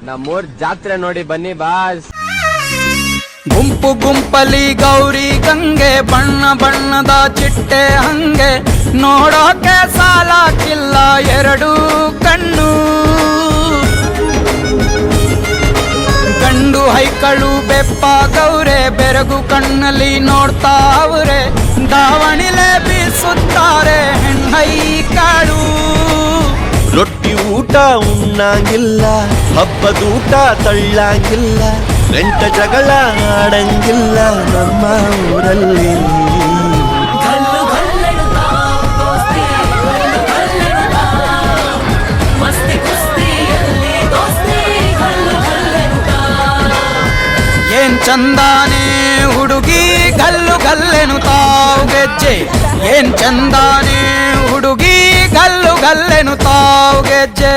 ನಮ್ಮೂರ್ ಜಾತ್ರೆ ನೋಡಿ ಬನ್ನಿ ಬಾಸ್. ಗುಂಪು ಗುಂಪಲಿ ಗೌರಿ ಗಂಗೆ, ಬಣ್ಣ ಬಣ್ಣದ ಚಿಟ್ಟೆ ಹಂಗೆ, ನೋಡೋಕೆ ಸಾಲಾಕಿಲ್ಲ ಎರಡು ಕಣ್ಣು. ಗಂಡು ಹೈಕಳು ಬೆಪ್ಪ ಗೌರೆ, ಬೆರಗು ಕಣ್ಣಲ್ಲಿ ನೋಡ್ತಾ ಅವ್ರೆ, ದಾವಣಿಲೆ ಬೀಸುತ್ತಾರೆ ಹೆಣ್ಣೈಕಾಳು. ರೊಟ್ಟಿ ಊಟ ಉಣ್ಣಂಗಿಲ್ಲ, ಹಬ್ಬದೂಟ ತಳ್ಳಂಗಿಲ್ಲ, ಗಂಟ ಜಗಳ ಆಡಂಗಿಲ್ಲ ನಮ್ಮ ಊರಲ್ಲಿ. ಏನ್ ಚಂದಾನೆ ಹುಡುಗಿ ಗಲ್ಲು ಗಲ್ಲೆನು ತಾವು ಗೆಜ್ಜೆ, ಏನ್ ಚಂದಾನೆ ಹುಡುಗಿ ಗಲ್ಲು ಗಲ್ಲೆನು ತಾವು ಗೆಜ್ಜೆ.